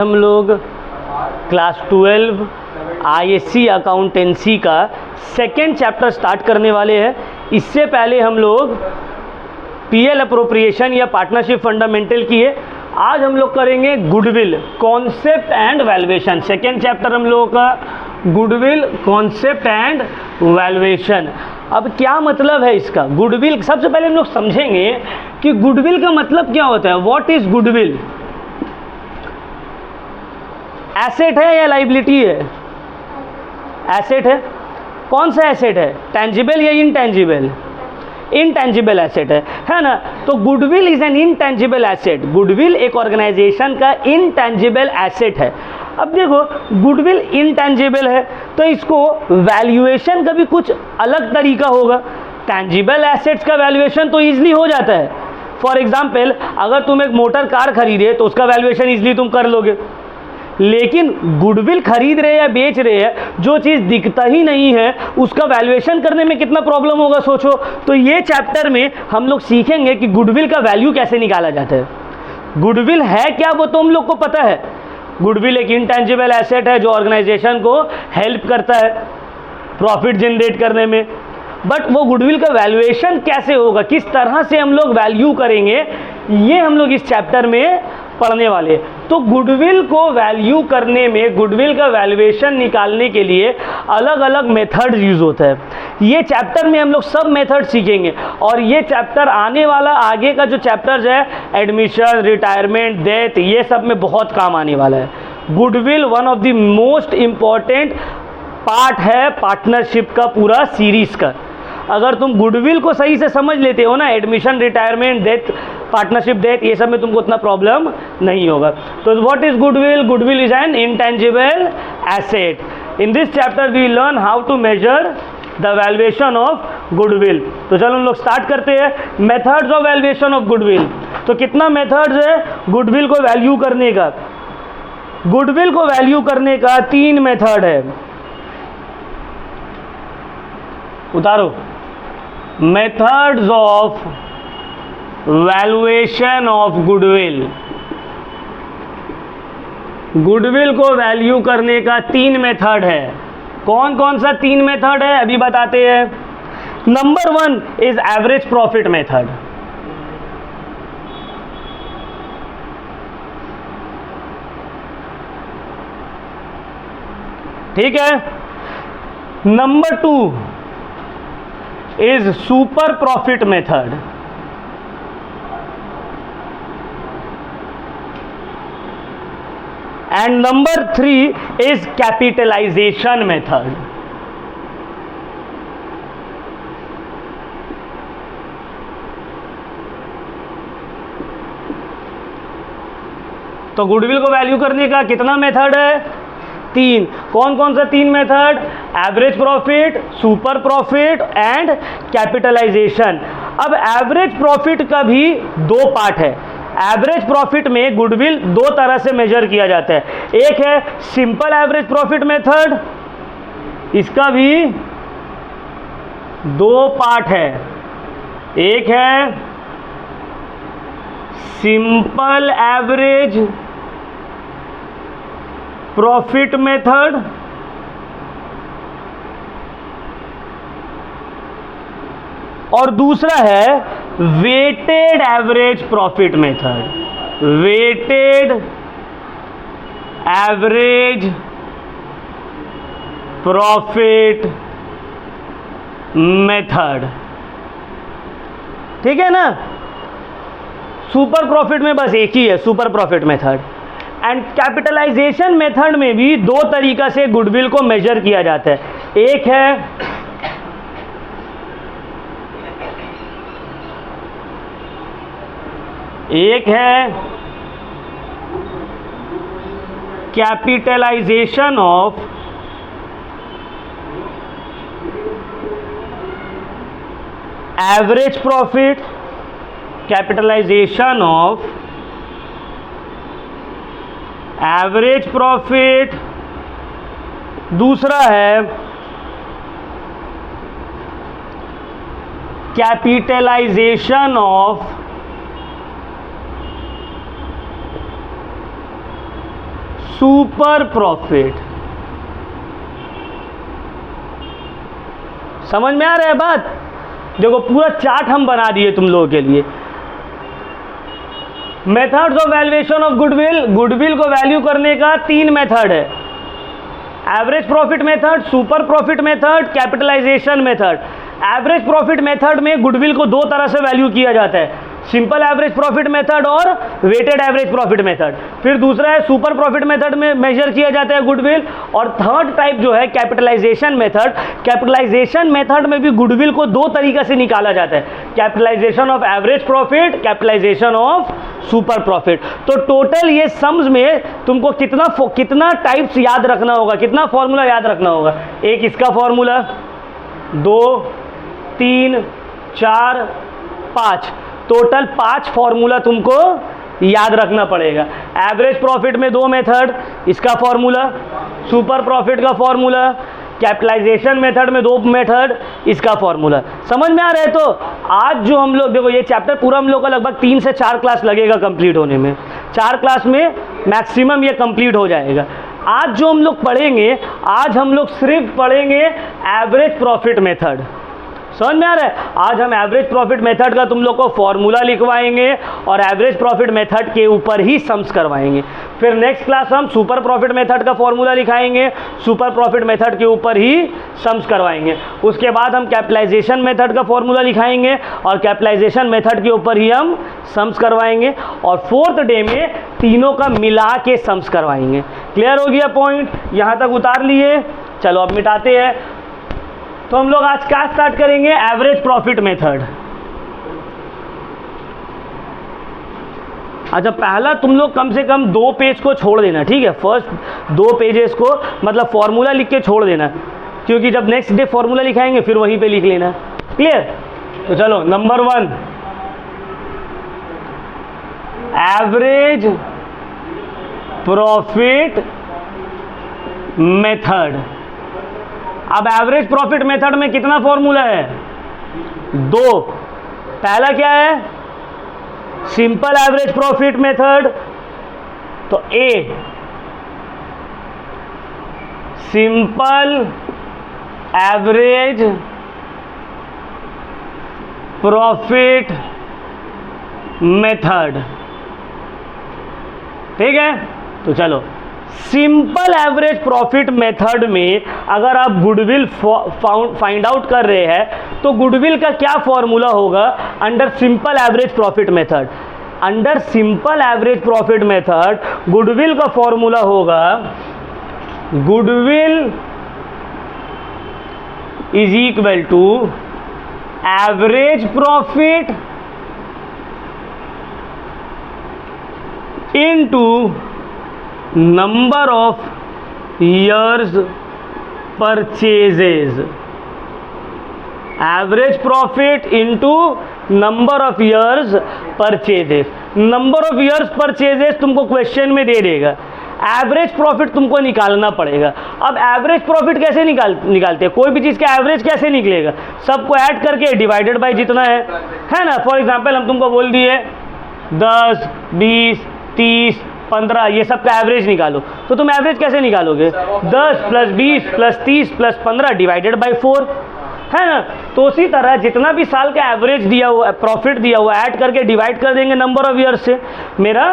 हम लोग class 12 ISC accountancy का सेकेंड चैप्टर स्टार्ट करने वाले हैं। इससे पहले हम लोग पीएल अप्रोप्रिएशन या पार्टनरशिप फंडामेंटल की है। आज हम लोग करेंगे goodwill concept and valuation. Second chapter हम लोगों का गुडविल कॉन्सेप्ट एंड वैल्यूएशन। अब क्या मतलब है इसका गुडविल? सबसे पहले हम लोग समझेंगे कि गुडविल का मतलब क्या होता है। What is goodwill? एसेट है या लाइबिलिटी है? एसेट है। कौन सा एसेट है? टेंजिबल या इनटेंजिबल? इनटेंजिबल एसेट है ना। तो goodwill is N intangible asset. Goodwill एक ऑर्गेनाइजेशन का इनटेंजिबल एसेट है। अब देखो गुडविल इनटेंजिबल है तो इसको वैल्यूएशन का भी कुछ अलग तरीका होगा। टेंजिबल एसेट्स का वैल्यूएशन तो ईजिली हो जाता है। फॉर एग्जाम्पल अगर तुम एक मोटर कार खरीदे तो उसका वैल्यूएशन ईजिली तुम कर लोगे, लेकिन गुडविल खरीद रहे या बेच रहे हैं, जो चीज़ दिखता ही नहीं है उसका वैल्यूएशन करने में कितना प्रॉब्लम होगा सोचो। तो ये चैप्टर में हम लोग सीखेंगे कि गुडविल का वैल्यू कैसे निकाला जाता है। गुडविल है क्या वो तो हम लोग को पता है। गुडविल एक इंटेंजिबल एसेट है जो ऑर्गेनाइजेशन को हेल्प करता है प्रॉफिट जनरेट करने में। बट वो गुडविल का वैल्यूएशन कैसे होगा, किस तरह से हम लोग वैल्यू करेंगे, ये हम लोग इस चैप्टर में पढ़ने वाले। तो गुडविल को वैल्यू करने में, गुडविल का वैल्यूएशन निकालने के लिए अलग अलग मेथड यूज होता है। ये चैप्टर में हम लोग सब मेथड सीखेंगे और ये चैप्टर आने वाला आगे का जो चैप्टर्स है एडमिशन, रिटायरमेंट, डेथ, ये सब में बहुत काम आने वाला है। Goodwill one of the most important part है पार्टनरशिप का पूरा सीरीज का। अगर तुम गुडविल को सही से समझ लेते हो ना, admission, retirement, death, partnership, death, ये सब में तुमको उतना प्रॉब्लम नहीं होगा। तो what is goodwill? Goodwill is an intangible asset. In this chapter we learn how to measure the valuation of goodwill. तो चलो हम लोग स्टार्ट करते हैं methods of valuation of goodwill. तो कितना मेथड्स है गुडविल को वैल्यू करने का? गुडविल को वैल्यू करने का 3 मेथड है। उतारो methods of valuation of goodwill. Goodwill को वैल्यू करने का 3 मेथड है। कौन कौन सा 3 मेथड है अभी बताते हैं। Number 1 is average profit method. ठीक है। Number 2 is super profit method and number 3 is capitalization method. तो गुडविल को वैल्यू करने का कितना मेथड है? 3। कौन कौन सा 3 method? Average profit, super profit and capitalization. अब एवरेज प्रॉफिट का भी 2 पार्ट है। एवरेज प्रॉफिट में गुडविल 2 तरह से मेजर किया जाता है। एक है सिंपल एवरेज प्रॉफिट मेथड, इसका भी 2 पार्ट है। एक है सिंपल एवरेज प्रॉफिट मेथड और दूसरा है weighted average profit method. Weighted average profit method. ठीक है ना। सुपर प्रॉफिट में बस एक ही है, super profit method. And capitalization method में भी 2 तरीका से गुडविल को मेजर किया जाता है। एक है capitalization of average profit, capitalization of average profit. दूसरा है कैपिटलाइजेशन ऑफ सुपर प्रॉफिट। समझ में आ रहा है बात? देखो पूरा चार्ट हम बना दिए तुम लोगों के लिए। Methods of valuation of goodwill, goodwill को वैल्यू करने का 3 मेथड है, average profit method, super profit method, capitalization method. Average profit method में गुडविल को 2 तरह से वैल्यू किया जाता है, सिंपल एवरेज प्रॉफिट मेथड और वेटेड एवरेज प्रॉफिट मेथड। फिर दूसरा है सुपर प्रॉफिट मेथड में मेजर किया जाता है गुडविल। और थर्ड टाइप जो है कैपिटलाइजेशन मेथड। कैपिटलाइजेशन मेथड में भी गुडविल को 2 तरीके से निकाला जाता है, capitalization of average profit, capitalization of super profit. तो टोटल ये सम्स में तुमको कितना टाइप्स याद रखना होगा, कितना फॉर्मूला याद रखना होगा? एक इसका फॉर्मूला, 2, 3, 4, 5, टोटल 5 फॉर्मूला तुमको याद रखना पड़ेगा। एवरेज प्रॉफिट में 2 मेथड, इसका फॉर्मूला, सुपर प्रॉफिट का फॉर्मूला, कैपिटलाइजेशन मेथड में 2 मेथड, इसका फॉर्मूला। समझ में आ रहा है? तो आज जो हम लोग, देखो ये चैप्टर पूरा हम लोग का लगभग 3 से 4 क्लास लगेगा कंप्लीट होने में, 4 क्लास में मैक्सिमम ये कंप्लीट हो जाएगा। आज जो हम लोग पढ़ेंगे, आज हम लोग सिर्फ पढ़ेंगे एवरेज प्रॉफिट मेथड। समझ में आ रहा है? आज हम एवरेज प्रॉफिट मेथड का तुम लोग को फॉर्मूला लिखवाएंगे और एवरेज प्रॉफिट मेथड के ऊपर ही सम्स करवाएंगे। फिर नेक्स्ट क्लास हम सुपर प्रॉफिट मेथड का फॉर्मूला लिखाएंगे, सुपर प्रॉफिट मेथड के ऊपर ही सम्स करवाएंगे। उसके बाद हम कैपिटलाइजेशन मेथड का फॉर्मूला लिखाएंगे और कैपिटलाइजेशन मेथड के ऊपर ही हम सम्स करवाएंगे। और 4th डे में तीनों का मिला के सम्स करवाएंगे। क्लियर हो गया पॉइंट? यहाँ तक उतार लिए? चलो अब मिटाते हैं। तो हम लोग आज क्या स्टार्ट करेंगे? Average profit method. अच्छा, पहला तुम लोग कम से कम 2 पेज को छोड़ देना, ठीक है? फर्स्ट 2 पेजेस को मतलब फॉर्मूला लिख के छोड़ देना, क्योंकि जब नेक्स्ट डे फॉर्मूला लिखाएंगे फिर वहीं पे लिख लेना। क्लियर? तो चलो नंबर 1, एवरेज प्रॉफिट मेथड। अब एवरेज प्रॉफिट मेथड में कितना फॉर्मूला है? 2। पहला क्या है? Simple average profit method. तो a simple average profit method, ठीक है? तो चलो सिंपल एवरेज प्रॉफिट मेथड में अगर आप गुडविल फाइंड आउट कर रहे हैं तो गुडविल का क्या फॉर्मूला होगा under simple average profit method? Under simple average profit method goodwill का फॉर्मूला होगा, goodwill is equal to average profit into number of years purchases. Average profit into number of years purchases. Number of years purchases तुमको question में दे देगा, average profit तुमको निकालना पड़ेगा। अब एवरेज प्रॉफिट कैसे निकालते हैं? कोई भी चीज़ का एवरेज कैसे निकलेगा? सबको ऐड करके डिवाइडेड बाय जितना है ना। फॉर एग्जांपल हम तुमको बोल दिए 10, 20, 30, 15, ये सब का एवरेज निकालो, तो तुम एवरेज कैसे निकालोगे? 10 + 20 + 30 + 15 डिवाइडेड बाय 4, है ना। तो उसी तरह जितना भी साल का एवरेज दिया हुआ, प्रॉफिट दिया हुआ, ऐड करके डिवाइड कर देंगे नंबर ऑफ ईयर्स से, मेरा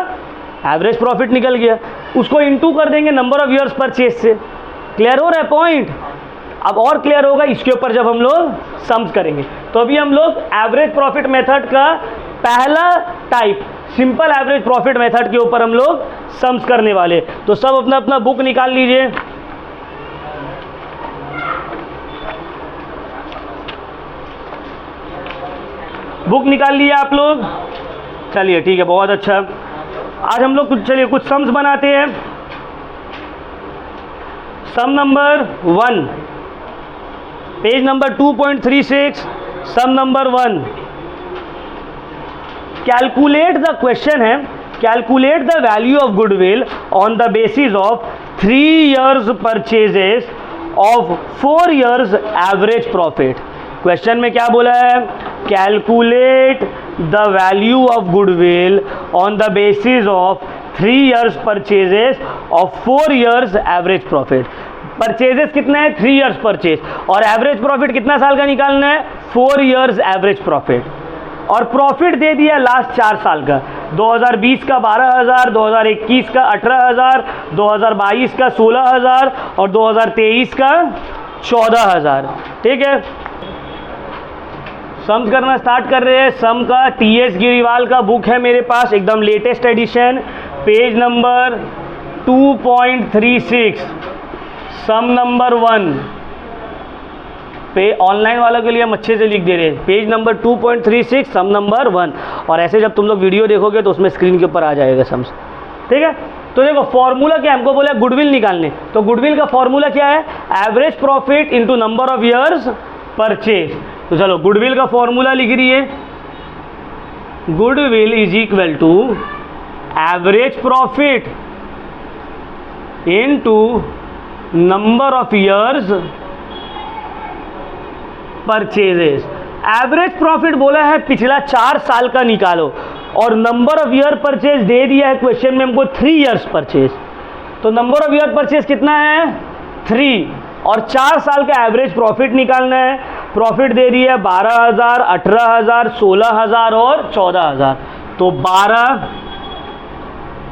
एवरेज प्रॉफिट निकल गया। उसको इनटू कर देंगे नंबर ऑफ ईयर्स परचेज से। क्लियर हो रहा है पॉइंट? अब और क्लियर होगा इसके ऊपर जब हम लोग सम्स करेंगे। तो अभी हम लोग एवरेज प्रॉफिट मेथड का पहला type simple average profit method के ऊपर हम लोग सम्स करने वाले। तो सब अपना अपना बुक निकाल लीजिए। बुक निकाल लिए आप लोग? चलिए ठीक है, बहुत अच्छा। आज हम लोग चलिए कुछ सम्स बनाते हैं। Sum number 1, page number 2.36, sum number 1। Calculate the question है, calculate the value of goodwill on the basis of 3 years purchases of 4 years average profit. Question में क्या बोला है? Calculate the value of goodwill on the basis of 3 years purchases और 4 years average profit. Purchases कितना है 3 years purchase, और average profit कितना साल का निकालना है 4 years एवरेज प्रॉफिट। और प्रॉफिट दे दिया लास्ट 4 साल का, 2020 का 12,000, 2021 का 18,000, 2022 का 16,000 और 2023 का 14,000। ठीक है, सम करना स्टार्ट कर रहे हैं। सम का TS गिरीवाल का बुक है मेरे पास, एकदम latest edition, page number 2.36, sum number 1 पे। ऑनलाइन वालों के लिए हम अच्छे से लिख दे रहे हैं, पेज नंबर 2.36, सम नंबर 1। और ऐसे जब तुम लोग वीडियो देखोगे तो उसमें स्क्रीन के ऊपर आ जाएगा सम्स। ठीक है, तो देखो फॉर्मूला क्या, हमको बोला गुडविल निकालने, तो गुडविल का फॉर्मूला क्या है, average profit into number of years purchase. तो चलो गुडविल का फॉर्मूला लिख रही है, goodwill is equal to average profit into number of years purchases. Average profit बोला है पिछला 4 साल का निकालो, और नंबर ऑफ ईयर परचेज दे दिया है क्वेश्चन में हमको 3 years परचेज। तो नंबर ऑफ ईयर परचेज कितना है 3, और 4 साल का एवरेज प्रॉफिट निकालना है। प्रॉफिट दे रही है 12,000, 18,000, 16,000 और 14,000। तो 12,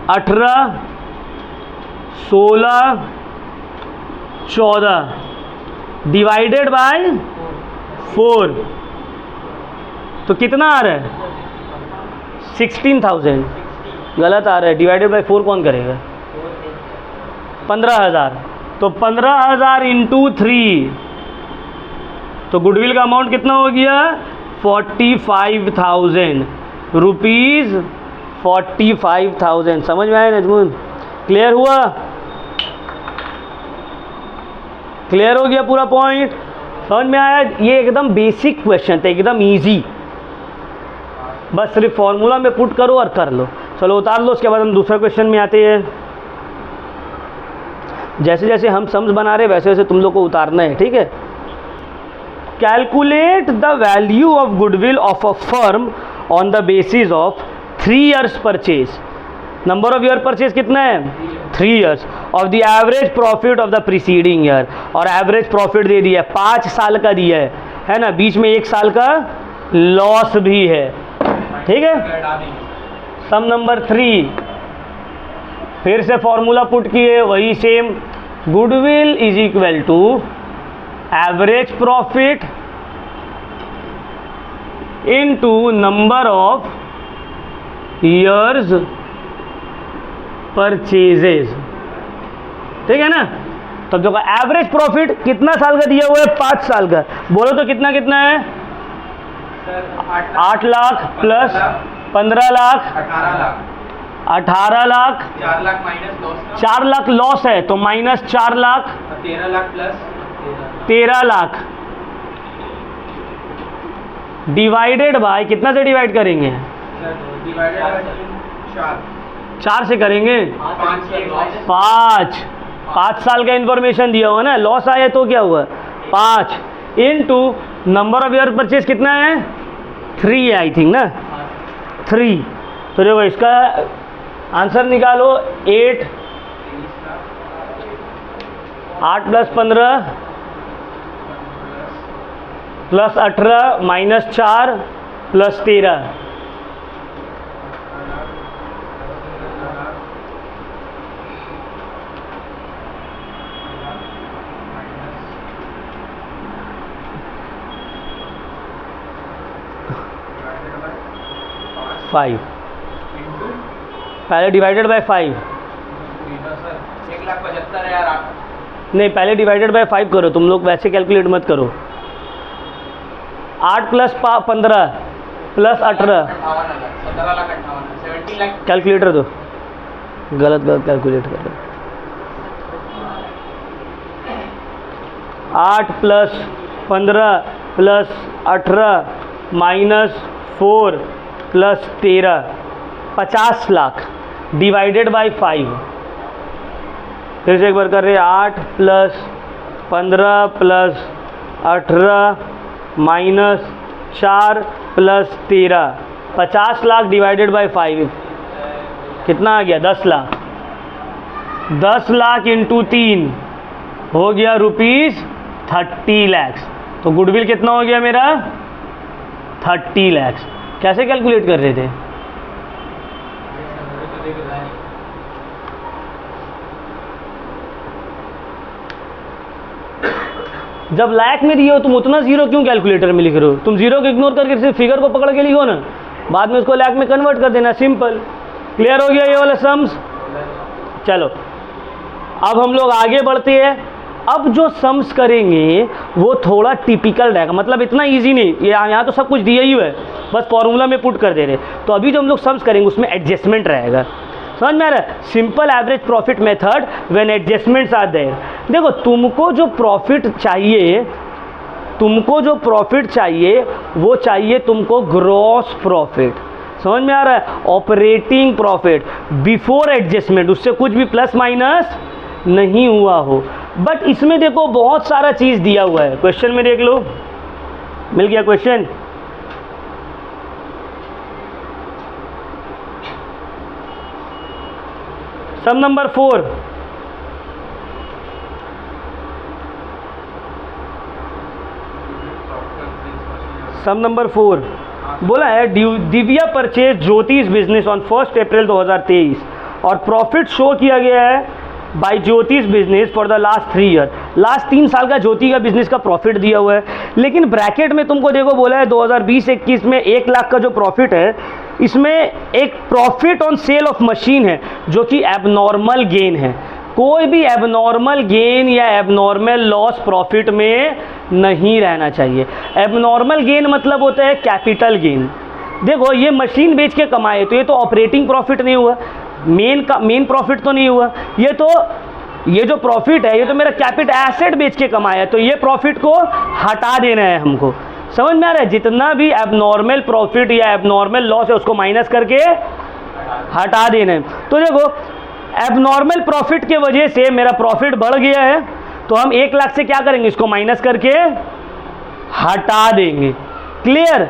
18, 16, 14 डिवाइडेड बाय 4, तो कितना आ रहा है 16,000। गलत आ रहा है, डिवाइडेड बाय 4 कौन करेगा, 15,000। तो 15,000 इंटू 3, तो गुडविल का अमाउंट कितना हो गया 45,000 रुपीज़, 45,000। समझ में आया नजमुन, क्लियर हुआ, क्लियर हो गया पूरा पॉइंट, समझ में आया। ये एकदम बेसिक क्वेश्चन था, एकदम इजी, बस सिर्फ फॉर्मूला में पुट करो और कर लो। चलो उतार लो, उसके बाद हम दूसरा क्वेश्चन में आते हैं। जैसे जैसे हम सम्स बना रहे वैसे वैसे तुम लोग को उतारना है, ठीक है। Calculate the value of goodwill of a firm on the basis of 3 years purchase. Number of year purchase कितना है 3 years, of the average profit of the preceding year. और एवरेज प्रॉफिट दे दिया है 5 साल का दिया है ना, बीच में 1 साल का लॉस भी है। ठीक है, सम नंबर 3 फिर से फॉर्मूला पुट किए, वही same, goodwill is equal to average profit into number of years purchases. ठीक है ना, तब देखो एवरेज प्रॉफिट कितना साल का दिया हुआ है 5 साल का, बोलो तो कितना कितना है 8 लाख प्लस 15 लाख 18 लाख, 4 लाख लॉस है तो minus 4 lakh, 13 lakh plus 13 lakh divided by कितना से डिवाइड करेंगे 4 से करेंगे 5 साल का इंफॉर्मेशन दिया हुआ ना, लॉस आया तो क्या हुआ 5 into number of year purchase कितना है 3 है आई थिंक ना 3। तो देखो इसका आंसर निकालो 8 प्लस 15 प्लस 18 माइनस 4 प्लस 13, पहले डिवाइडेड बाय 5, 1,75,000 यार आप। नहीं पहले डिवाइडेड बाय 5 करो, तुम लोग वैसे कैलकुलेट मत करो। 8 प्लस 15 प्लस 18, 17,58,000 कैलकुलेटर दो, गलत कैलकुलेट कर रहे। 8 plus 15 plus 18 minus 4 plus 13, 50 lakh divided by 5। फिर से एक बार कर रहे हैं, 8 plus 15 plus 18 minus 4 plus 13, 50 lakh divided by 5। कितना आ गया 10 लाख, 10 लाख इंटू 3 हो गया ₹30 लाख। तो गुडविल कितना हो गया मेरा 30 लाख। कैसे कैलकुलेट कर रहे थे? जब लाख में दिए हो तुम उतना जीरो क्यों कैलकुलेटर में लिख रहे हो? तुम जीरो को इग्नोर करके सिर्फ फिगर को पकड़ के लिखो ना, बाद में उसको लाख में कन्वर्ट कर देना, सिंपल। क्लियर हो गया ये वाला सम्स? चलो अब हम लोग आगे बढ़ते हैं। अब जो सम्स करेंगे वो थोड़ा टिपिकल रहेगा, मतलब इतना इजी नहीं, यहाँ तो सब कुछ दिया ही है, बस फॉर्मूला में पुट कर दे रहे। तो अभी जो हम लोग सम्स करेंगे उसमें एडजस्टमेंट रहेगा, समझ में आ रहा है? Simple average profit method when adjustments are there. देखो तुमको जो प्रॉफिट चाहिए वो चाहिए तुमको ग्रॉस प्रॉफिट, समझ में आ रहा है? ऑपरेटिंग प्रॉफिट बिफोर एडजस्टमेंट, उससे कुछ भी प्लस माइनस नहीं हुआ हो। बट इसमें देखो बहुत सारा चीज दिया हुआ है, क्वेश्चन में देख लो, मिल गया क्वेश्चन। सम नंबर 4, सम नंबर 4 बोला है दिव्या परचेज ज्योतिष बिजनेस ऑन 1 अप्रैल 2023 और प्रॉफिट शो किया गया है बाय ज्योतिष business for the last 3 year. Last 3 साल का ज्योति का बिजनेस का प्रॉफिट दिया हुआ है, लेकिन ब्रैकेट में तुमको देखो बोला है 2020-21 में 1 लाख का जो प्रॉफिट है, इसमें एक profit on sale of machine है जो कि एबनॉर्मल गेन है। कोई भी एबनॉर्मल गेन या एबनॉर्मल लॉस प्रॉफिट में नहीं रहना चाहिए। एबनॉर्मल गेन मतलब होता है कैपिटल गेन। देखो ये मशीन बेच के कमाए तो ये तो ऑपरेटिंग प्रॉफिट नहीं हुआ, मेन प्रॉफिट तो नहीं हुआ, ये जो प्रॉफिट है ये तो मेरा कैपिटल एसेट बेच के कमाया है, तो ये प्रॉफिट को हटा देना है हमको, समझ में आ रहा है? जितना भी एबनॉर्मल प्रॉफिट या एबनॉर्मल लॉस है उसको माइनस करके हटा देना है। तो देखो एबनॉर्मल प्रॉफिट के वजह से मेरा प्रॉफिट बढ़ गया है, तो हम 1 लाख से क्या करेंगे, इसको माइनस करके हटा देंगे। क्लियर?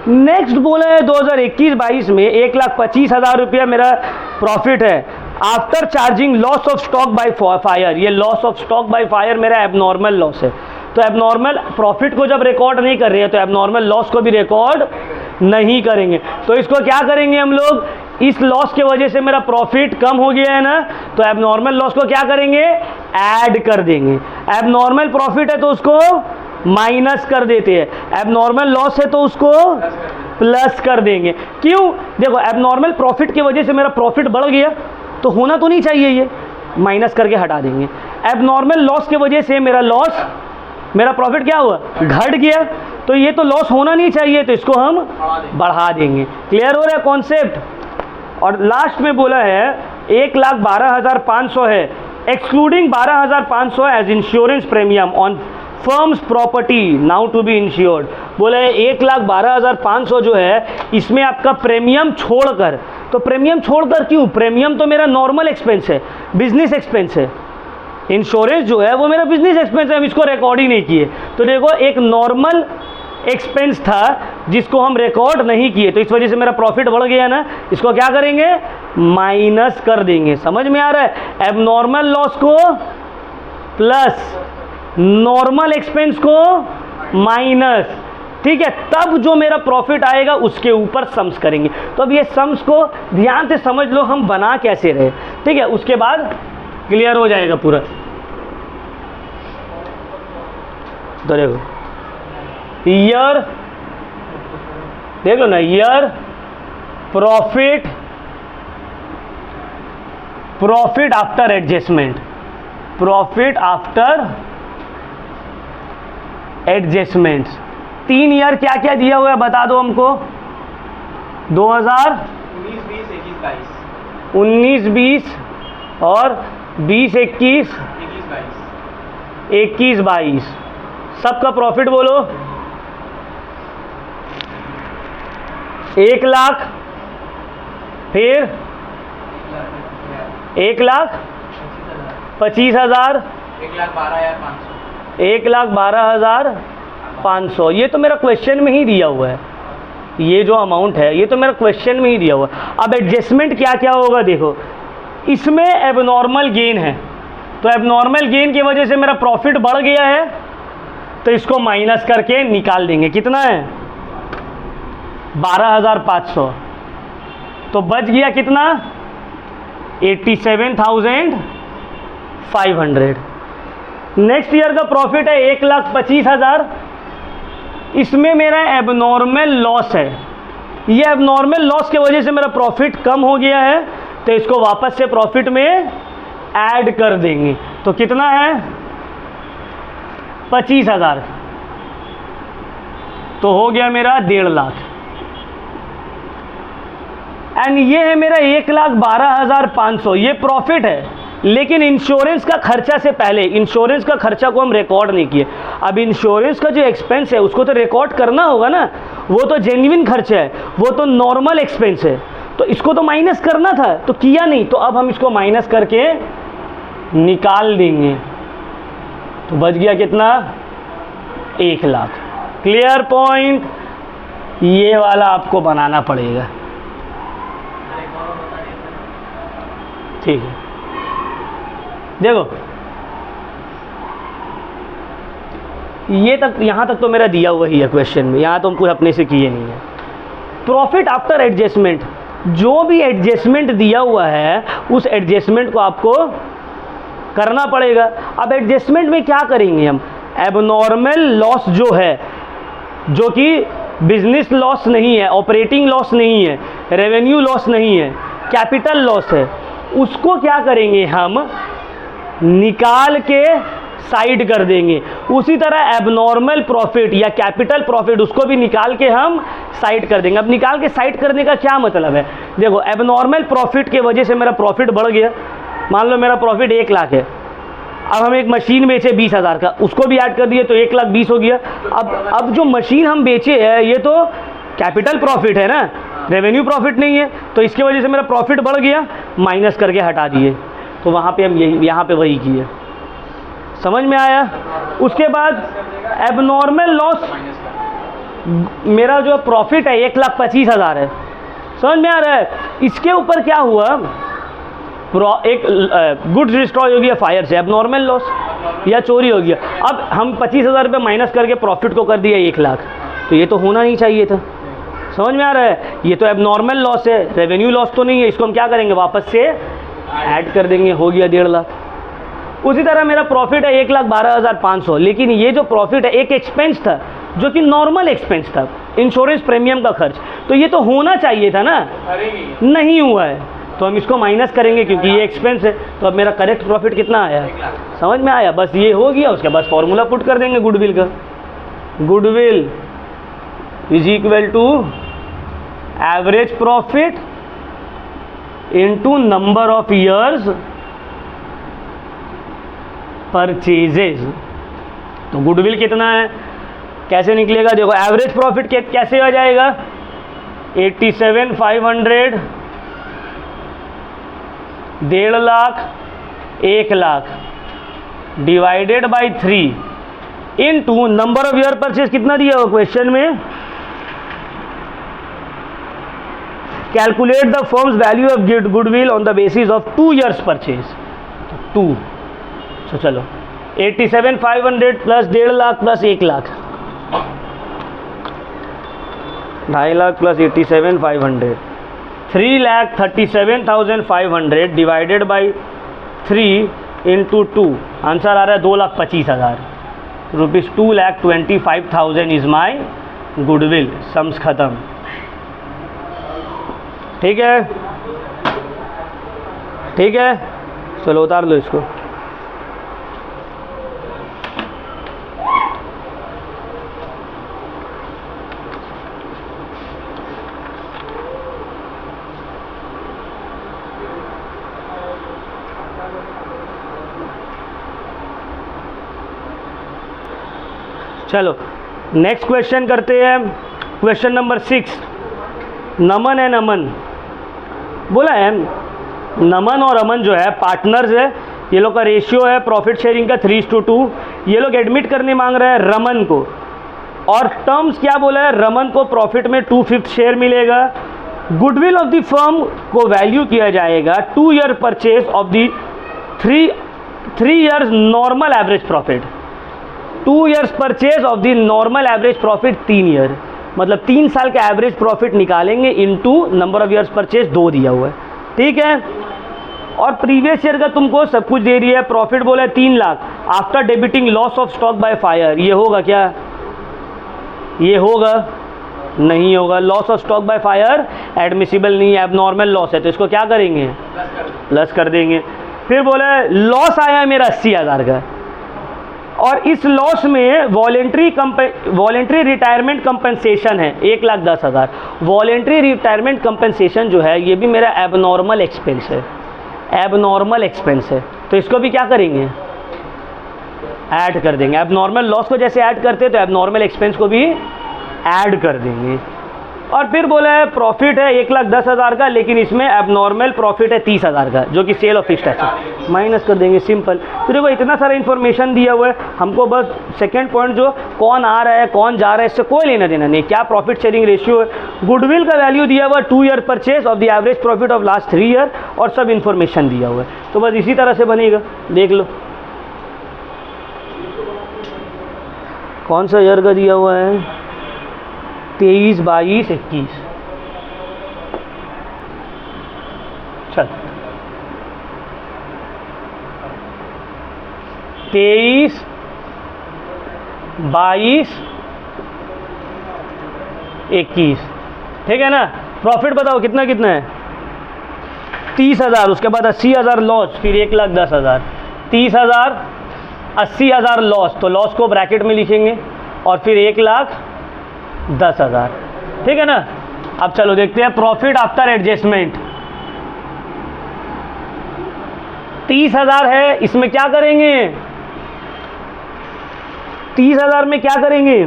नेक्स्ट बोला है 2021-22 में 1,25,000 रुपया मेरा प्रॉफिट है after charging loss of stock by fire. ये loss of stock by fire मेरा एबनॉर्मल लॉस है, तो एबनॉर्मल प्रॉफिट को जब रिकॉर्ड नहीं कर रहे हैं तो एबनॉर्मल लॉस को भी रिकॉर्ड नहीं करेंगे। तो इसको क्या करेंगे हम लोग, इस लॉस के वजह से मेरा प्रॉफिट कम हो गया है ना, तो एबनॉर्मल लॉस को क्या करेंगे, ऐड कर देंगे। एबनॉर्मल प्रॉफिट है तो उसको माइनस कर देते हैं, एबनॉर्मल लॉस है तो उसको प्लस कर देंगे। क्यों? देखो एबनॉर्मल प्रॉफिट की वजह से मेरा प्रॉफिट बढ़ गया तो होना तो नहीं चाहिए, ये माइनस करके हटा देंगे। एबनॉर्मल लॉस की वजह से मेरा प्रॉफिट क्या हुआ, घट गया, तो ये तो लॉस होना नहीं चाहिए, तो इसको हम बढ़ा देंगे। क्लियर हो रहा है कॉन्सेप्ट? और लास्ट में बोला है 1,12,500 है, excluding 12,500 as insurance premium on firm's property now to be insured. बोले 1,12,500 जो है इसमें आपका प्रीमियम छोड़कर, तो प्रीमियम छोड़कर क्यों, प्रीमियम तो मेरा नॉर्मल एक्सपेंस है, बिजनेस एक्सपेंस है, इंश्योरेंस जो है वो मेरा बिजनेस एक्सपेंस है, हम इसको रिकॉर्ड ही नहीं किए। तो देखो एक नॉर्मल एक्सपेंस था जिसको हम रिकॉर्ड नहीं किए, तो इस वजह से मेरा प्रॉफिट बढ़ गया ना, इसको क्या करेंगे, माइनस कर देंगे। समझ में आ रहा है? एबनॉर्मल लॉस को प्लस, नॉर्मल एक्सपेंस को माइनस, ठीक है, तब जो मेरा प्रॉफिट आएगा उसके ऊपर सम्स करेंगे। तो अब ये सम्स को ध्यान से समझ लो हम बना कैसे रहे, ठीक है, उसके बाद क्लियर हो जाएगा पूरा। तो देखो ईयर, देख लो ना, year profit after adjustment, profit after adjustments. 3 year क्या क्या दिया हुआ है बता दो हमको। 2019-20 और 20-21, 21-22 सबका प्रॉफिट बोलो। 1 लाख, फिर 1,25,000, 1,12,500। ये तो मेरा क्वेश्चन में ही दिया हुआ है, ये जो अमाउंट है ये तो मेरा क्वेश्चन में ही दिया हुआ। अब एडजस्टमेंट क्या क्या होगा देखो, इसमें एबनॉर्मल गेन है, तो एबनॉर्मल गेन की वजह से मेरा प्रॉफिट बढ़ गया है, तो इसको माइनस करके निकाल देंगे। कितना है 12,500, तो बच गया कितना 87,500। नेक्स्ट ईयर का प्रॉफिट है 1,25,000, इसमें मेरा एबनॉर्मल लॉस है, ये एबनॉर्मल लॉस की वजह से मेरा प्रॉफिट कम हो गया है, तो इसको वापस से प्रॉफिट में ऐड कर देंगे। तो कितना है 25,000, तो हो गया मेरा 1.5 लाख। एंड ये है मेरा 1,12,500, ये प्रॉफिट है, लेकिन इंश्योरेंस का खर्चा से पहले, इंश्योरेंस का खर्चा को हम रिकॉर्ड नहीं किए। अब इंश्योरेंस का जो एक्सपेंस है उसको तो रिकॉर्ड करना होगा ना, वो तो जेन्युइन खर्चा है, वो तो नॉर्मल एक्सपेंस है, तो इसको तो माइनस करना था, तो किया नहीं, तो अब हम इसको माइनस करके निकाल देंगे। तो बच गया कितना 1 लाख। क्लियर पॉइंट, ये वाला आपको बनाना पड़ेगा, ठीक है। देखो ये तक, यहाँ तक तो मेरा दिया हुआ ही है क्वेश्चन में, यहाँ तो हम कुछ अपने से किए नहीं है। प्रॉफिट आफ्टर एडजस्टमेंट, जो भी एडजस्टमेंट दिया हुआ है उस एडजस्टमेंट को आपको करना पड़ेगा। अब एडजस्टमेंट में क्या करेंगे हम, एबनॉर्मल लॉस जो है, जो कि बिजनेस लॉस नहीं है, ऑपरेटिंग लॉस नहीं है, रेवेन्यू लॉस नहीं है, कैपिटल लॉस है, उसको क्या करेंगे हम निकाल के साइड कर देंगे। उसी तरह एबनॉर्मल प्रॉफिट या कैपिटल प्रॉफिट, उसको भी निकाल के हम साइड कर देंगे। अब निकाल के साइड करने का क्या मतलब है, देखो एबनॉर्मल प्रॉफिट की वजह से मेरा प्रॉफिट बढ़ गया, मान लो मेरा प्रॉफिट 1 लाख है, अब हम एक मशीन बेचे 20,000 का, उसको भी ऐड कर दिए तो 1,20,000 हो गया। अब जो मशीन हम बेचे है ये तो कैपिटल प्रॉफिट है ना, रेवेन्यू प्रॉफिट नहीं है, तो इसकी वजह से मेरा प्रॉफिट बढ़ गया, माइनस करके हटा दिए, तो वहाँ पे हम यही, यहाँ पे वही किए। समझ में आया। उसके बाद एबनॉर्मल लॉस, मेरा जो प्रॉफिट है 1,25,000 है, समझ में आ रहा है। इसके ऊपर क्या हुआ, एक गुड्स डिस्ट्रॉय हो गया फायर से, एबनॉर्मल लॉस, या चोरी हो गया। अब हम 25,000 रुपये माइनस करके प्रॉफिट को कर दिया 1 लाख, तो ये तो होना नहीं चाहिए था। समझ में आ रहा है, ये तो एबनॉर्मल लॉस है, रेवेन्यू लॉस तो नहीं है, इसको हम क्या करेंगे वापस से ऐड कर देंगे, हो गया 1.5 लाख। उसी तरह मेरा प्रॉफिट है 1,12,500, लेकिन ये जो प्रॉफिट है एक एक्सपेंस था जो कि नॉर्मल एक्सपेंस था, इंश्योरेंस प्रीमियम का खर्च, तो ये तो होना चाहिए था ना, नहीं हुआ है, तो हम इसको माइनस करेंगे क्योंकि ये एक्सपेंस है। तो अब मेरा करेक्ट प्रॉफिट कितना आया, समझ में आया। बस ये हो गया, उसके बाद फॉर्मूला पुट कर देंगे गुडविल का, goodwill is equal to average profit into number of years purchases. तो गुडविल कितना है, कैसे निकलेगा, देखो एवरेज प्रॉफिट कैसे आ जाएगा, 87,500, 1.5 lakh, 1 lakh divided by 3 into number of year purchase, कितना दिया हुआ क्वेश्चन में, calculate the firm's value of goodwill on the basis of 2 years purchase, 2। तो चलो 87,500 plus 1.5 lakh plus 1 lakh, 2.5 lakh plus 87,500, 3,37,500 divided by 3 into 2, answer आ रहा है 2,25,000 rupees. 2,25,000 is my goodwill. Sums खत्म, ठीक है, ठीक है, चलो उतार लो इसको। चलो नेक्स्ट क्वेश्चन करते हैं, क्वेश्चन नंबर 6। नमन एंड अमन बोला है, नमन और अमन जो है पार्टनर्स है, ये लोग का रेशियो है प्रॉफिट शेयरिंग का 3:2। ये लोग एडमिट करने मांग रहे हैं रमन को, और टर्म्स क्या बोला है, रमन को प्रॉफिट में 2/5 शेयर मिलेगा। गुडविल ऑफ द फर्म को वैल्यू किया जाएगा 2 year purchase of the 3 years normal average profit. 2 years purchase of the normal average profit 3 year, मतलब 3 साल का एवरेज प्रॉफिट निकालेंगे into number of years purchase 2 दिया हुआ है, ठीक है। और प्रीवियस ईयर का तुमको सब कुछ दे रही है। प्रॉफिट बोला है 3 lakh after debiting loss of stock by fire. ये होगा क्या, ये होगा नहीं होगा। Loss of stock by fire admissible नहीं है, एबनॉर्मल लॉस है, तो इसको क्या करेंगे, प्लस कर देंगे। फिर बोला लॉस आया है मेरा 80,000 का, और इस लॉस में वॉलेंट्री रिटायरमेंट कंपनसेशन है 1,10,000। वॉलेंट्री रिटायरमेंट कंपनसेशन जो है ये भी मेरा एबनॉर्मल एक्सपेंस है, एबनॉर्मल एक्सपेंस है, तो इसको भी क्या करेंगे, ऐड कर देंगे। एबनॉर्मल लॉस को जैसे ऐड करते हैं तो एबनॉर्मल एक्सपेंस को भी ऐड कर देंगे। और फिर बोला है प्रॉफिट है 1,10,000 का, लेकिन इसमें एबनॉर्मल प्रॉफिट है 30,000 का, जो कि sale of fixed asset, minus कर देंगे, सिंपल। तो देखो इतना सारा इन्फॉर्मेशन दिया हुआ है, हमको बस सेकंड पॉइंट जो कौन आ रहा है कौन जा रहा है इससे कोई लेना देना नहीं, क्या प्रॉफिट शेयरिंग रेशियो है। गुडविल का वैल्यू दिया हुआ 2 year purchase of the average profit of last 3 year, और सब इन्फॉर्मेशन दिया हुआ है। तो बस इसी तरह से बनेगा, देख लो कौन सा ईयर का दिया हुआ है, 23, 22, 21। चल 23, 22, 21, ठीक है ना। प्रॉफिट बताओ कितना कितना है, 30,000, उसके बाद 80,000 लॉस, फिर 1,10,000, 30,000, 80,000 लॉस, तो लॉस को ब्रैकेट में लिखेंगे, और फिर 1,10,000, ठीक है ना। अब चलो देखते हैं प्रॉफिट आफ्टर एडजस्टमेंट। 30,000 है, इसमें क्या करेंगे, 30,000 में क्या करेंगे,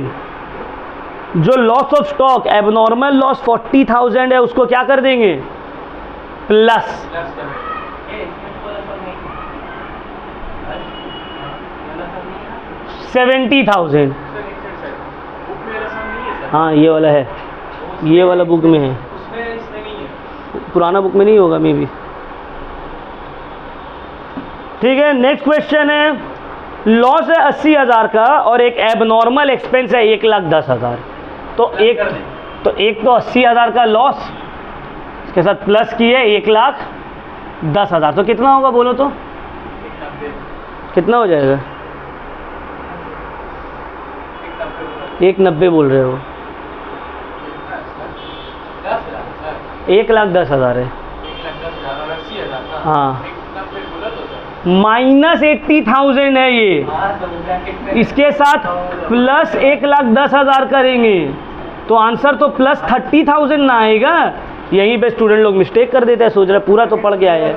जो loss of stock abnormal loss 40,000 है उसको क्या कर देंगे, प्लस 70,000। हाँ ये वाला है, ये वाला बुक में है, पुराना बुक में नहीं होगा मे बी, ठीक है। नेक्स्ट क्वेश्चन है, लॉस है 80,000 का और एक एबनॉर्मल एक्सपेंस है 1,10,000। तो एक तो 80,000 का लॉस, इसके साथ प्लस किए 1,10,000, तो कितना होगा बोलो तो, कितना हो जाएगा, 1,90 बोल रहे हो, 1,10,000 है, हाँ, -80,000 है ये, इसके साथ प्लस 1,10,000 करेंगे तो आंसर तो प्लस 30,000 ना आएगा। यहीं पे स्टूडेंट लोग मिस्टेक कर देते हैं, सोच रहे पूरा तो पढ़ के आए हैं,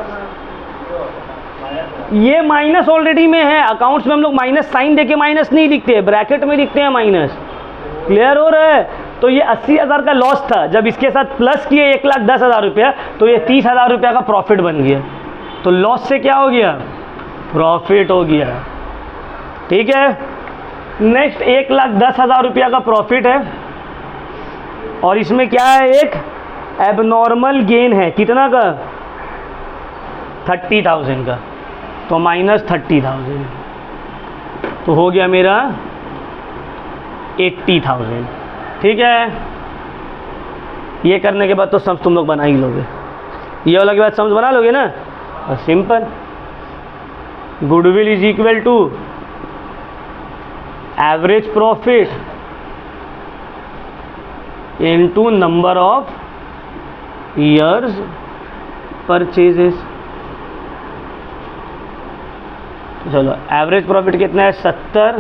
ये माइनस ऑलरेडी में है। अकाउंट्स में हम लोग माइनस साइन देके माइनस नहीं लिखते, ब्रैकेट में लिखते हैं माइनस, क्लियर हो रहा है। तो ये 80,000 का लॉस था, जब इसके साथ प्लस किए 1,10,000 रुपया तो ये 30,000 रुपया का प्रॉफिट बन गया, तो लॉस से क्या हो गया, प्रॉफिट हो गया, ठीक है। नेक्स्ट 1,10,000 रुपया का प्रॉफिट है, और इसमें क्या है, एक एबनॉर्मल गेन है, कितना का, 30,000 का, तो -30,000, तो हो गया मेरा 80,000, ठीक है। ये करने के बाद तो सम्स तुम लोग बना ही लोगे, ये वाला के बाद सम्स बना लोगे ना, simple. Goodwill is equal to average profit into number of years purchases. चलो एवरेज प्रॉफिट कितना है, 70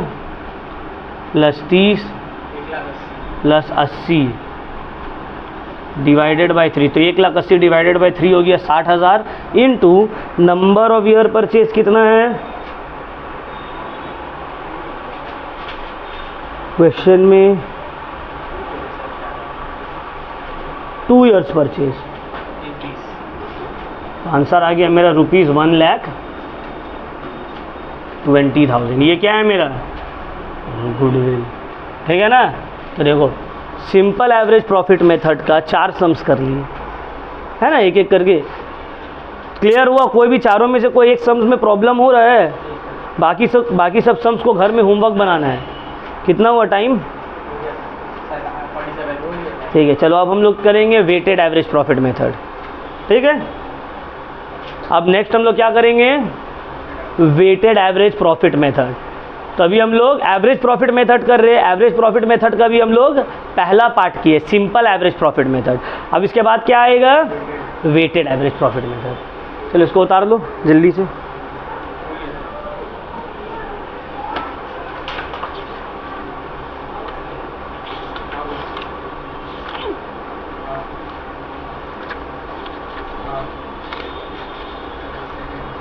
+ 30 + 80 डिवाइडेड बाई 3, तो 1,80,000 डिवाइडेड बाई 3 हो गया 60,000, into number of year purchase कितना है, क्वेश्चन में 2 ईयर्स परचेज, आंसर आ गया मेरा ₹1,20,000। ये क्या है मेरा, गुडविल, ठीक है ना। तो देखो सिंपल एवरेज प्रॉफिट मेथड का 4 सम्स कर लिए, है ना, एक एक करके। क्लियर हुआ? कोई भी चारों में से कोई एक सम्स में प्रॉब्लम हो रहा है? बाकी सब सम्स को घर में होमवर्क बनाना है। कितना हुआ टाइम? ठीक है, चलो अब हम लोग करेंगे वेटेड एवरेज प्रॉफिट मेथड। ठीक है, अब नेक्स्ट हम लोग क्या करेंगे? Weighted average profit method. तो अभी हम लोग एवरेज प्रॉफिट मेथड कर रहे हैं। एवरेज प्रॉफिट मेथड का भी हम लोग पहला पार्ट किए, सिंपल एवरेज प्रॉफिट मेथड। अब इसके बाद क्या आएगा? Weighted average profit method. चलो इसको उतार लो जल्दी से।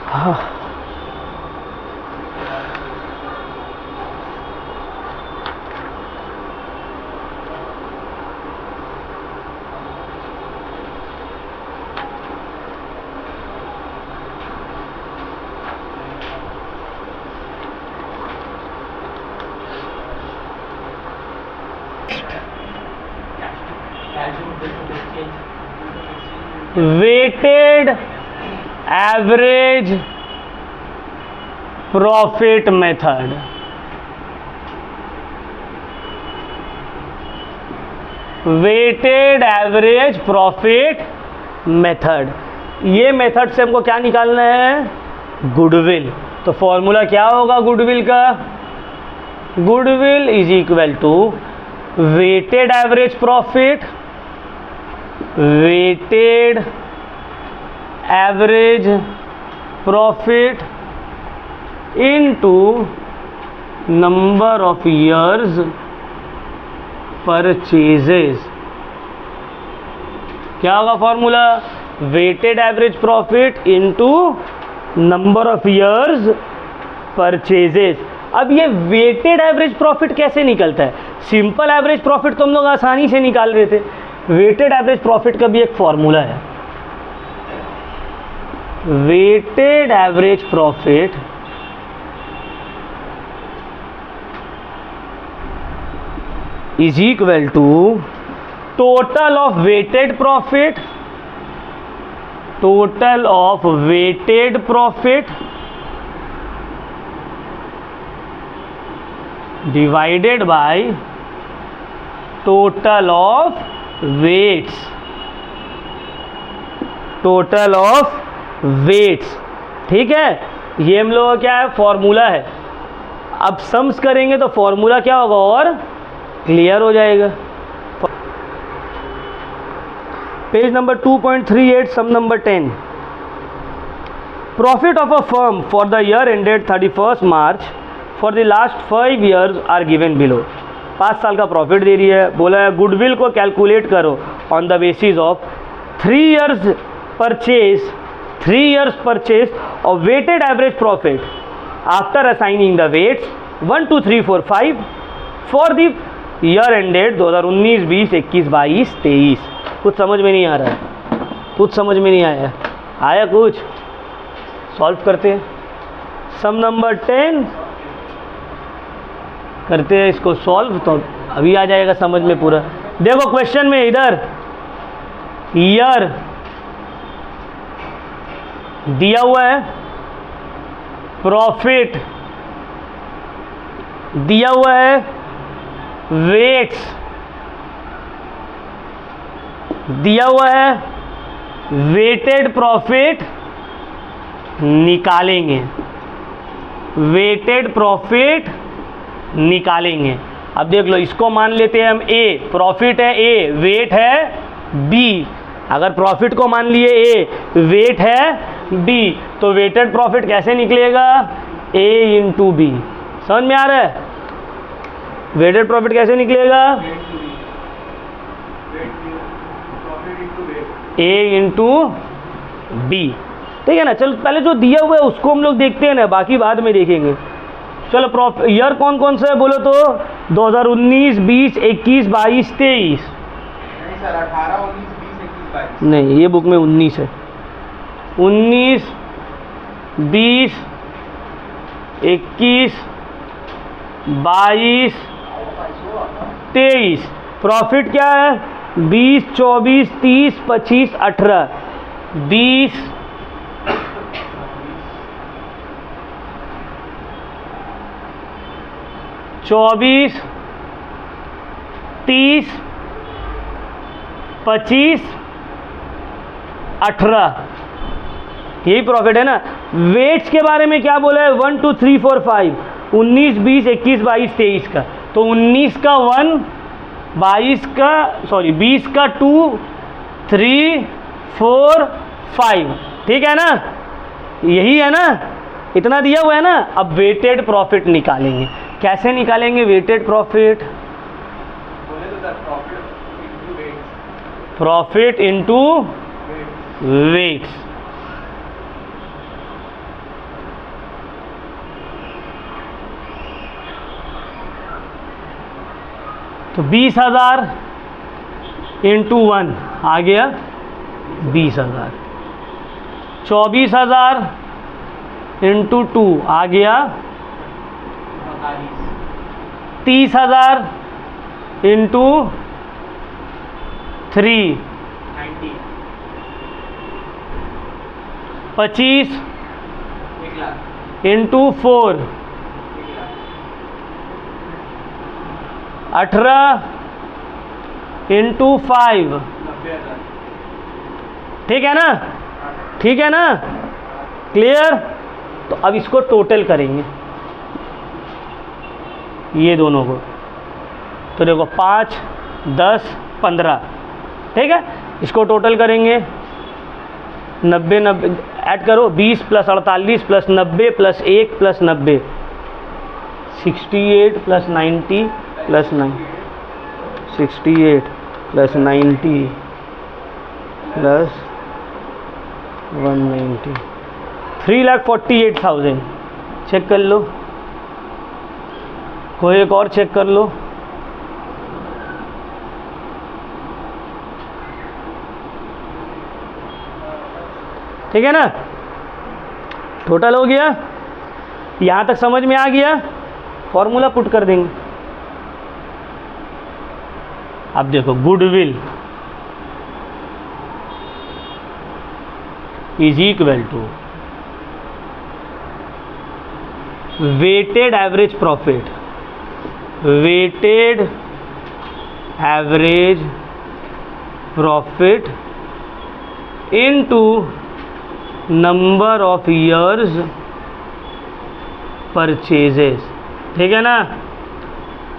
हाँ, weighted average profit method. Weighted average profit method, ये मेथड से हमको क्या निकालना है? गुडविल। तो फॉर्मूला क्या होगा गुडविल का? Goodwill is equal to weighted average profit, weighted average profit into number of years purchases. क्या होगा formula? Weighted average profit into number of years purchases. अब ये वेटेड एवरेज प्रॉफिट कैसे निकलता है? सिंपल एवरेज प्रॉफिट तो हम लोग आसानी से निकाल रहे थे, वेटेड एवरेज प्रॉफिट का भी एक फॉर्मूला है। Weighted average profit is equal to total of weighted profit, total of weighted profit divided by total of weights, total of weights। ठीक है, ये हम लोगों का क्या है? फॉर्मूला है। अब सम्स करेंगे तो फॉर्मूला क्या होगा और क्लियर हो जाएगा। Page number 2.38, sum number 10। Profit of a firm for the year ended 31 March for the last 5 years are given below. 5 साल का प्रॉफिट दे रही है, बोला है गुडविल को कैलकुलेट करो on the basis of 3 years purchase, 3 years purchase और weighted average profit after assigning the weights 1 2 3 4 5 for the year ended 2019, 20, 21, 22, 23। कुछ समझ में नहीं आ रहा है? कुछ समझ में नहीं आया? आया कुछ? सॉल्व करते हैं। सम नंबर 10 करते हैं इसको सॉल्व, तो अभी आ जाएगा समझ में पूरा। देखो क्वेश्चन में इधर ईयर दिया हुआ है, प्रॉफिट दिया हुआ है, वेट्स दिया हुआ है, वेटेड प्रॉफिट निकालेंगे, वेटेड प्रॉफिट निकालेंगे। अब देख लो, इसको मान लेते हैं हम ए, प्रॉफिट है ए, वेट है बी। अगर प्रॉफिट को मान लिए ए, वेट है बी, तो वेटेड प्रॉफिट कैसे निकलेगा? ए इंटू बी। समझ में आ रहा है? वेटेड प्रॉफिट कैसे निकलेगा? ए इंटू बी। ठीक है ना। चलो पहले जो दिया हुआ है उसको हम लोग देखते हैं ना, बाकी बाद में देखेंगे। चलो ईयर कौन कौन सा है बोलो तो? 2019, 20, 21, 22, 23। नहीं सर, 18, 19, 20, 21, 22। नहीं, ये बुक में 19 है। 19, 20, 21, 22, 23। प्रॉफिट क्या है? 20, 24, 30, 25, 18। 20, 24, 30, 25, 18। यही प्रॉफिट है ना। वेट्स के बारे में क्या बोला है? 1 2 3 4 5, 19, 20, 21, 22, 23 का। तो 19 का 1, 22 का 20 का 2, 3, 4, 5। ठीक है ना, यही है ना, इतना दिया हुआ है ना। अब वेटेड प्रॉफिट निकालेंगे। कैसे निकालेंगे वेटेड प्रॉफिट? बोले तो sir profit into weights. Profit into weights. तो 20,000 इंटू 1 आ गया 20,000। 24,000 इंटू 2 आ गया 30,000 into 3 90, 25 1 lakh, into 4 1 lakh, 18 into 5। 90,000। ठीक है ना, ठीक है ना, क्लियर। तो अब इसको टोटल करेंगे ये दोनों को। तो देखो 5, 10, 15। ठीक है, इसको टोटल करेंगे। 90 90 ऐड करो, 20 plus 48 plus 90 plus 1 plus 90, 68 plus 90 plus 9, 68 plus 90 plus 190, 3,48,000। Check कर लो, कोई एक और चेक कर लो। ठीक है ना, टोटल हो गया। यहां तक समझ में आ गया? फॉर्मूला पुट कर देंगे। अब देखो, goodwill is equal to weighted average profit, weighted average profit into number of years purchases. ठीक है ना,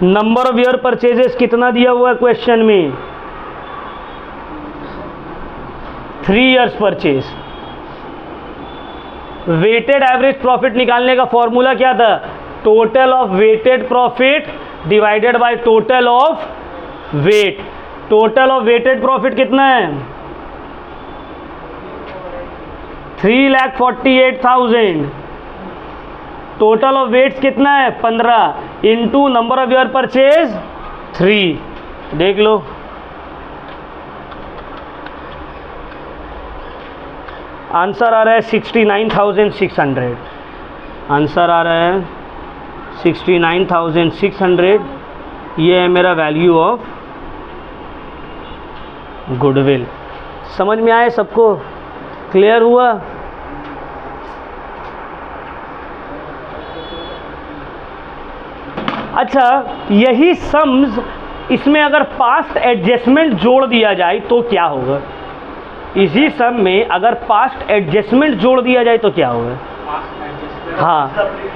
नंबर ऑफ ईयर परचेजेस कितना दिया हुआ है क्वेश्चन में? 3 years purchase. Weighted average profit निकालने का फॉर्मूला क्या था? Total of weighted profit divided by total of weight. Total of weighted profit कितना है? 3,48,000। टोटल ऑफ वेट्स कितना है? 15 into number of year purchase 3। देख लो, आंसर आ रहा है 69,600। आंसर आ रहा है 69,600। ये है मेरा वैल्यू ऑफ गुडविल। समझ में आए सबको? क्लियर हुआ? अच्छा, यही सम्स इसमें अगर पास्ट एडजस्टमेंट जोड़ दिया जाए तो क्या होगा? इसी सम में अगर पास्ट एडजस्टमेंट जोड़ दिया जाए तो क्या होगा? हाँ,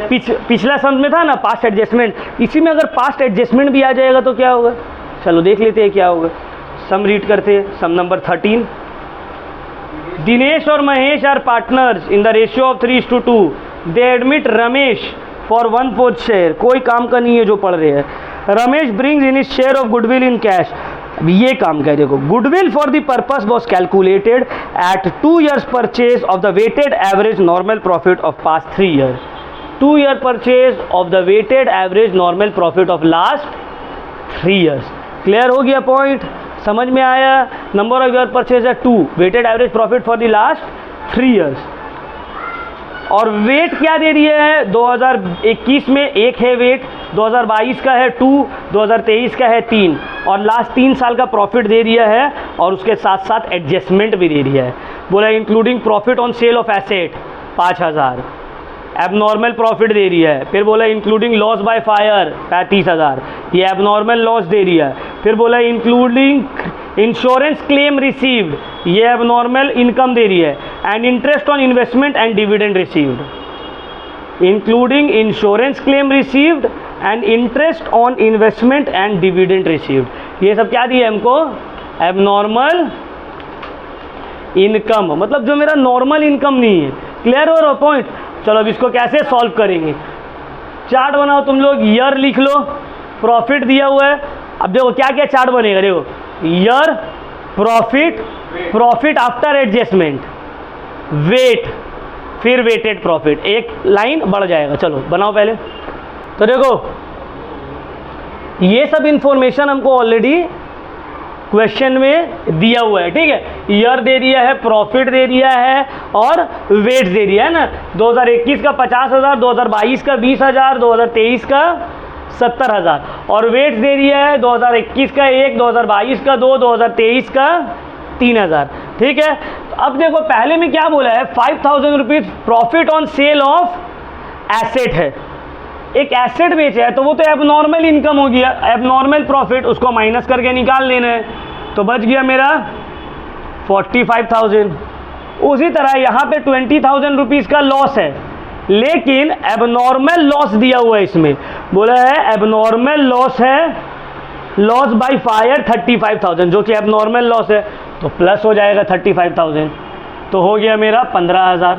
पिछला सम में था ना पास्ट एडजस्टमेंट, इसी में अगर पास्ट एडजस्टमेंट भी आ जाएगा तो क्या होगा? चलो देख लेते हैं क्या होगा। सम रीड करते हैं। Sum number 13। दिनेश और Mahesh are partners in the ratio of 3:2। They admit Ramesh for 1/4 share. कोई काम का नहीं है जो पढ़ रहे हैं। Ramesh brings in his share of goodwill in cash. ये काम का है, देखो, goodwill for the purpose was calculated at 2 years purchase of the weighted average normal profit of past 3 years। 2 year purchase of the weighted average normal profit of last 3 years। Clear हो गया point? समझ में आया? Number of year purchase है 2, weighted average profit for the last 3 years। और weight क्या दे दिया है? 2021 में 1 है वेट, 2022 का है 2, 2023 का है 3, और लास्ट 3 साल का प्रॉफिट दे दिया है और उसके साथ साथ एडजस्टमेंट भी दे दिया है। बोला including profit on sale of asset 5000, abnormal profit दे दिया है। फिर बोला इंक्लूडिंग लॉस बाय फायर 35000, ये एबनॉर्मल लॉस दे दिया है। फिर बोला इंक्लूडिंग इंश्योरेंस क्लेम रिसीव्ड, ये एबनॉर्मल इनकम दे रही है। And interest on investment and dividend received, including insurance claim received and interest on investment and dividend received, ये सब क्या दिया है हमको? एबनॉर्मल इनकम, मतलब जो मेरा नॉर्मल इनकम नहीं है। क्लियर हो रहा पॉइंट? चलो अब इसको कैसे सॉल्व करेंगे? चार्ट बनाओ तुम लोग, ईयर लिख लो, प्रॉफिट दिया हुआ है। अब देखो क्या क्या चार्ट बनेगा, देखो year, profit, profit after adjustment, weight, फिर वेटेड प्रॉफिट, एक लाइन बढ़ जाएगा। चलो बनाओ पहले। तो देखो ये सब इंफॉर्मेशन हमको ऑलरेडी क्वेश्चन में दिया हुआ है, ठीक है। ईयर दे दिया है, प्रॉफिट दे दिया है और वेट दे दिया है ना। 2021 का 50,000, 2022 का 20,000, 2023 का 70,000, और वेट दे दिया है 2021 का 1, 2022 का 2, 2023 का 3,000, ठीक है। तो अब देखो पहले में क्या बोला है, 5,000 rupees profit on sale of asset है। एक एसेट बेचा है तो वो तो एबनॉर्मल इनकम हो गया, एबनॉर्मल प्रॉफिट, उसको माइनस करके निकाल लेना है। तो बच गया मेरा 45,000। उसी तरह यहाँ पे 20,000 रुपीज़ का लॉस है, लेकिन एबनॉर्मल लॉस दिया हुआ है। इसमें बोला है एबनॉर्मल लॉस है, लॉस बाय फायर 35,000, जो कि एबनॉर्मल लॉस है, तो प्लस हो जाएगा 35,000, तो हो गया मेरा 15,000।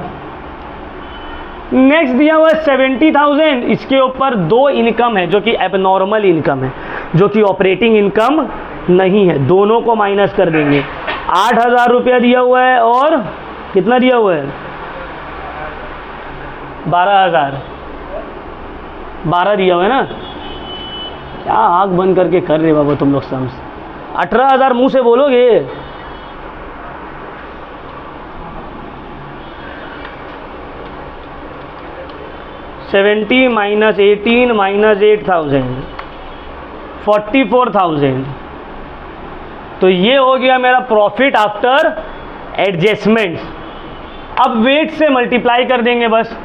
नेक्स्ट दिया हुआ है 70,000, इसके ऊपर 2 इनकम है जो कि एबनॉर्मल इनकम है, जो कि ऑपरेटिंग इनकम नहीं है, दोनों को माइनस कर देंगे। 8,000 रुपया दिया हुआ है और कितना दिया हुआ है? 12,000, 12 दिया हुआ है ना। क्या आँख बंद करके कर रहे बाबा तुम लोग सम्स? 18,000 मुंह से बोलोगे? $70 - 18 - 8,000, 44,000। तो ये हो गया मेरा प्रॉफिट आफ्टर एडजस्टमेंट्स। अब वेट से मल्टीप्लाई कर देंगे बस।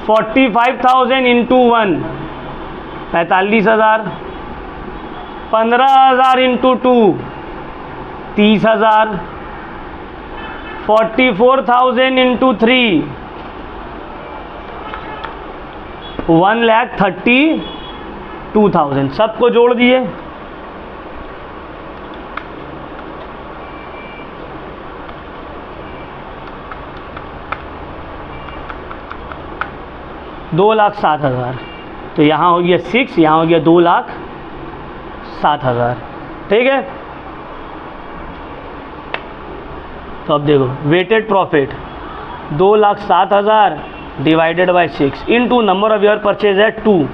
45,000 इंटू 1 45,000, 15,000 इंटू 2 30,000, 44,000 इंटू 3 1,32,000। सबको जोड़ दिए, $2,07,000। तो यहाँ हो गया 6, यहाँ हो गया 2,07,000, ठीक है। तो अब देखो weighted profit 2,07,000 divided by 6 into number of year purchase है 2,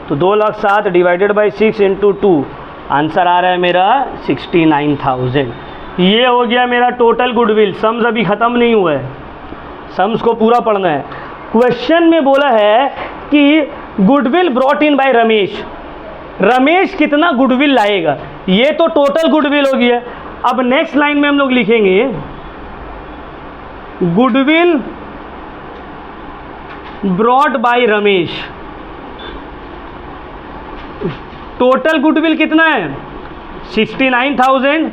तो 2,07,000 डिवाइडेड बाई 6 इंटू 2, आंसर आ रहा है मेरा 69,000। ये हो गया मेरा टोटल गुडविल। सम्स अभी ख़त्म नहीं हुआ है, सम्स को पूरा पढ़ना है। क्वेश्चन में बोला है कि goodwill brought in by Ramesh, Ramesh कितना गुडविल लाएगा, ये तो टोटल गुडविल हो गया। अब नेक्स्ट लाइन में हम लोग लिखेंगे goodwill brought by Ramesh. Total goodwill कितना है? 69,000।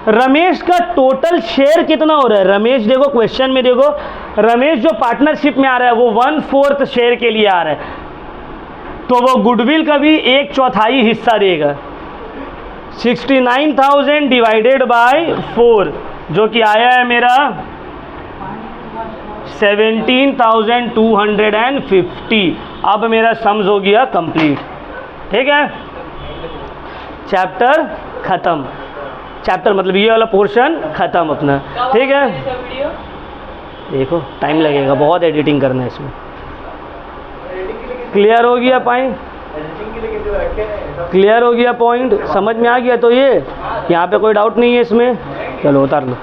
रमेश का टोटल शेयर कितना हो रहा है? रमेश देखो क्वेश्चन में देखो, रमेश जो पार्टनरशिप में आ रहा है वो 1/4 शेयर के लिए आ रहा है, तो वो गुडविल का भी 1/4 हिस्सा देगा। 69,000 डिवाइडेड बाय 4 जो कि आया है मेरा 17,250। अब मेरा सम्स हो गया कंप्लीट, ठीक है। चैप्टर ख़त्म, चैप्टर मतलब ये वाला पोर्शन ख़त्म अपना, ठीक है। देखो टाइम लगेगा, बहुत एडिटिंग करना है इसमें। क्लियर हो गया पॉइंट? क्लियर हो गया पॉइंट? समझ में आ गया? तो ये यहाँ पे कोई डाउट नहीं है इसमें? चलो उतार लो।